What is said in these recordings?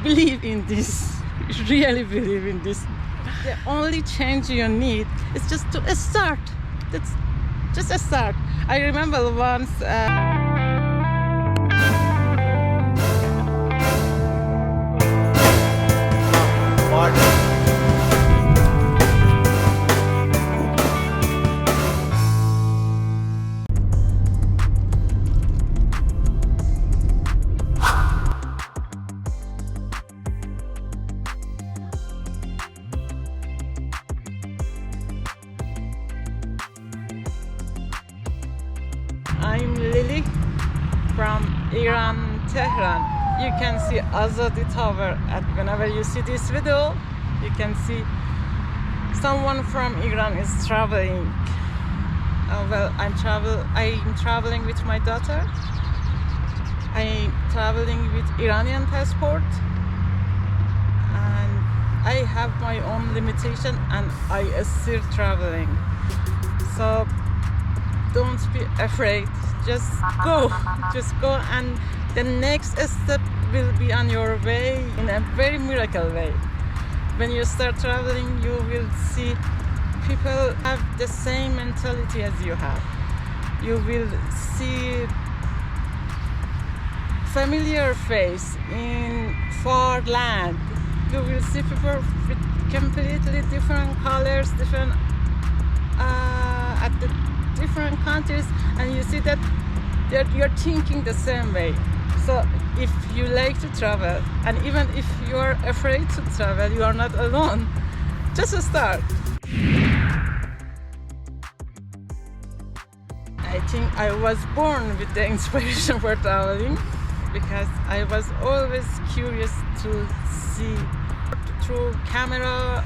Believe in this. Really believe in this. The only change you need is just to start. That's just a start. I remember once. I'm Lily from Iran, Tehran. You can see Azadi Tower. Whenever you see this video, you can see someone from Iran is traveling. Well, I'm traveling with my daughter. I'm traveling with Iranian passport, and I have my own limitation, and I am still traveling. So don't be afraid. Just go, and the next step will be on your way in a very miracle way. When you start traveling, you will see people have the same mentality as you have. You will see familiar face in far land. You will see people with completely different colors, different at the different countries, and you see that you're thinking the same way. So if you like to travel, and even if you're afraid to travel, you are not alone. Just start. I think I was born with the inspiration for traveling, because I was always curious to see through camera,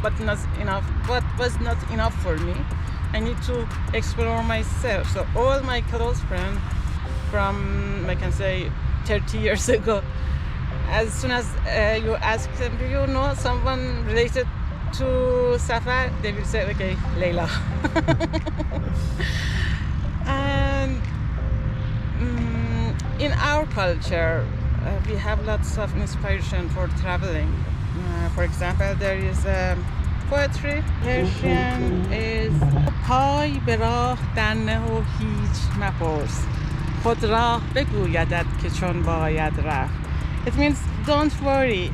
but not enough. What was not enough for me, I need to explore myself. So all my close friends from, I can say, 30 years ago, as soon as you ask them, do you know someone related to Safar? They will say, okay, Leila. And in our culture, we have lots of inspiration for traveling. For example, there is a poetry. Persian is پای به راه در نه و هیچ مپرس خود راه بگویدت که چون باید رفت. It means don't worry,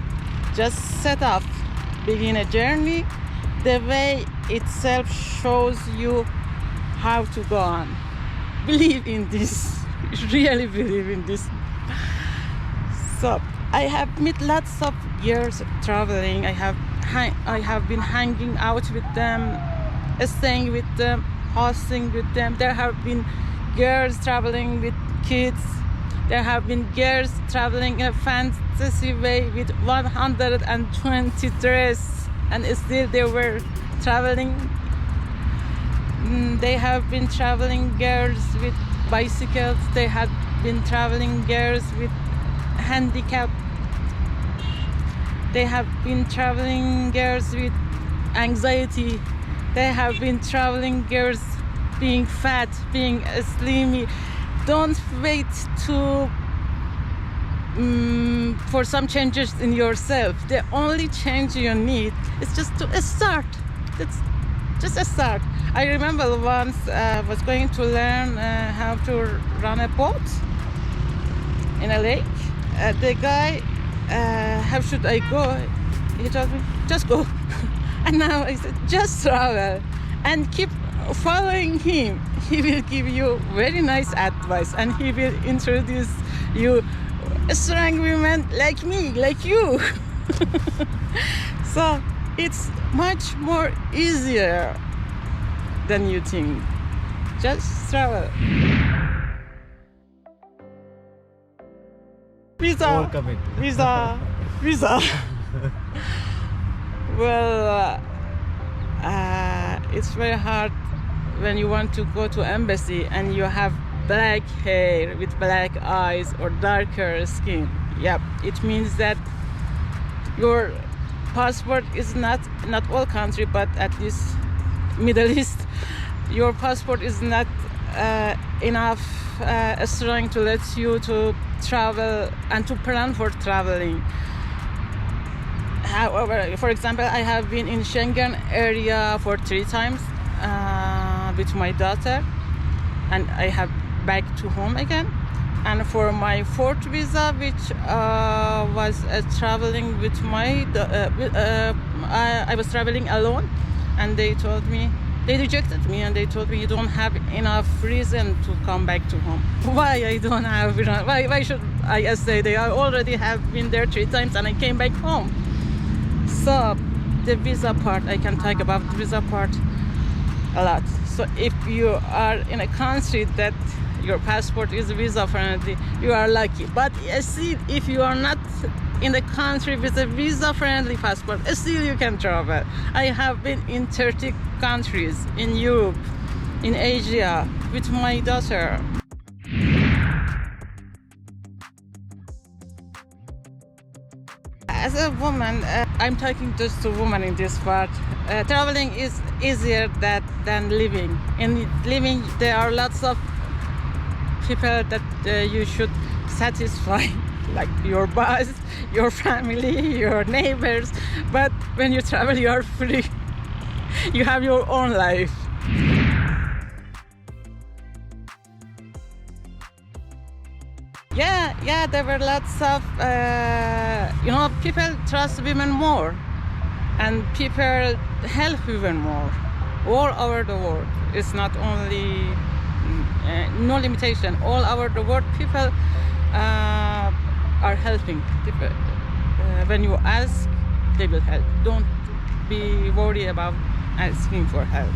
just set off, begin a journey. The way itself shows you how to go on. Believe in this. Really believe in this. So I have met lots of years of traveling. I have been hanging out with them, staying with them, hosting with them. There have been girls traveling with kids. There have been girls traveling in a fantasy way with 120 dresses, and still they were traveling. They have been traveling girls with bicycles. They have been traveling girls with handicap. They have been traveling girls with anxiety. They have been traveling girls being fat, being slimy. Don't wait for some changes in yourself. The only change you need is just to start. That's just a start. I remember once I was going to learn how to run a boat in a lake. The guy, how should I go? He told me, just go. And now I said, just travel and keep following him. He will give you very nice advice, and he will introduce you strong women like me, like you. So it's much more easier than you think. Just travel. Visa. Well, it's very hard when you want to go to embassy and you have black hair with black eyes or darker skin. Yep, it means that your passport is not all country, but at least Middle East, your passport is not enough strong to let you to travel and to plan for traveling. However, for example, I have been in Schengen area for 3 times with my daughter, and I have back to home again. And for my 4th visa, which was traveling with my, I was traveling alone, and they rejected me, and they told me you don't have enough reason to come back to home. Why I don't have? Why should I stay there? I already have been there 3 times, and I came back home. So the visa part, I can talk about the visa part a lot. So if you are in a country that your passport is visa friendly, you are lucky. But still, if you are not in the country with a visa friendly passport, still you can travel. I have been in 30 countries in Europe, in Asia with my daughter. As a woman, I'm talking just to women in this part. Traveling is easier than living. In living, there are lots of people that you should satisfy, like your boss, your family, your neighbors. But when you travel, you are free. You have your own life. Yeah, there were lots of, people trust women more, and people help women more all over the world. It's not only, no limitation, all over the world people are helping. When you ask, they will help. Don't be worried about asking for help.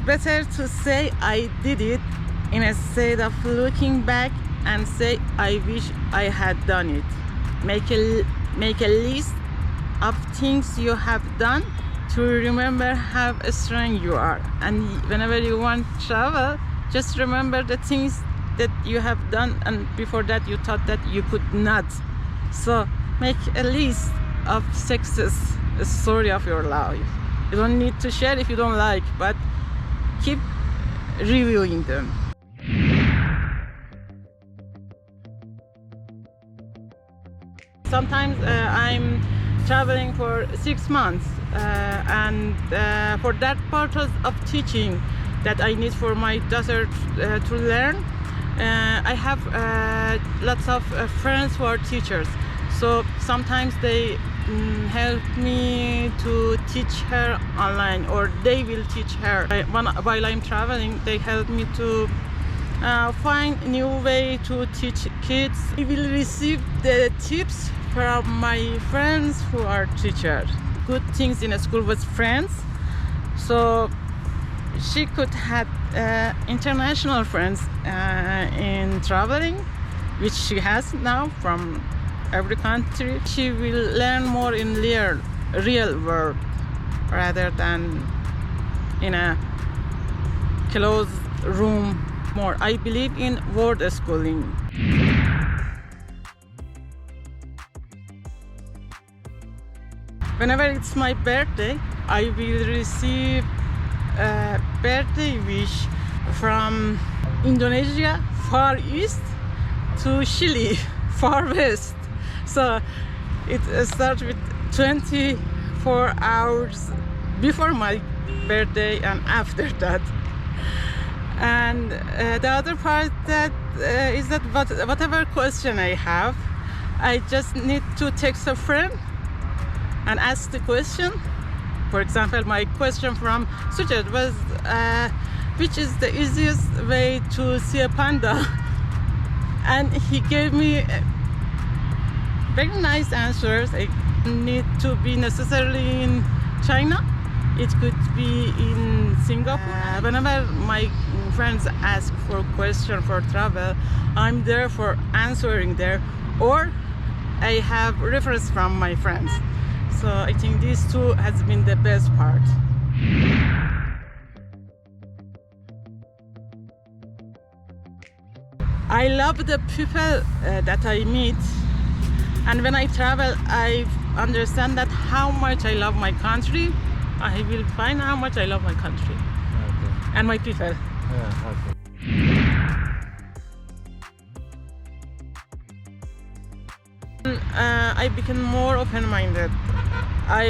Better to say I did it instead of looking back and say I wish I had done it. Make a list of things you have done to remember how strong you are. And whenever you want to travel, just remember the things that you have done and before that you thought that you could not. So make a list of success story of your life. You don't need to share if you don't like, but keep reviewing them. Sometimes I'm traveling for 6 months, and for that purpose of teaching that I need for my daughter to learn, I have lots of friends who are teachers. So sometimes they help me to teach her online, or they will teach her. While I'm traveling, they help me to find new way to teach kids. I will receive the tips from my friends who are teachers. Good things in a school with friends, so she could have international friends in traveling, which she has now from every country. She will learn more in real world rather than in a closed room more. I believe in world schooling. Whenever it's my birthday, I will receive a birthday wish from Indonesia, Far East, to Chile, Far West. So it starts with 24 hours before my birthday and after that. And the other part that is that whatever question I have, I just need to text a friend and ask the question. For example, my question from Sujat was, which is the easiest way to see a panda? And he gave me very nice answers. It need to be necessarily in China. It could be in Singapore. Whenever my friends ask for a question for travel, I'm there for answering there, or I have reference from my friends. So I think these two has been the best part. I love the people that I meet, and when I travel, I understand that how much I love my country. I will find how much I love my country. Okay. and my people. Yeah, okay. I became more open-minded. I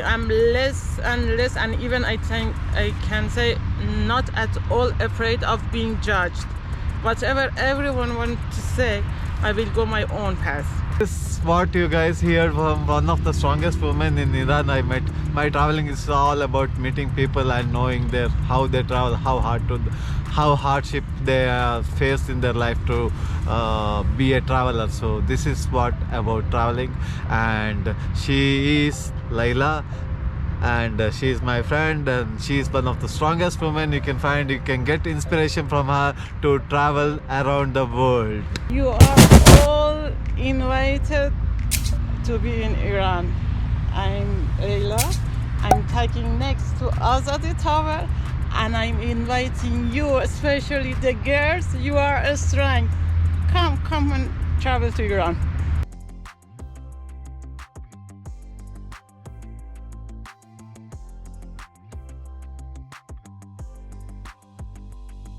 am less and less, and even I think I can say not at all afraid of being judged. Whatever everyone wants to say, I will go my own path. This is what you guys hear from one of the strongest women in Iran I met. My traveling is all about meeting people and knowing how they travel, how hardship they face in their life to be a traveler. So this is what about traveling, and she is Laila, and she is my friend, and she is one of the strongest women you can find. You can get inspiration from her to travel around the world. You are all invited to be in Iran. I'm Leila. I'm taking next to Azadi Tower, and I'm inviting you, especially the girls. You are strong. Come and travel to Iran.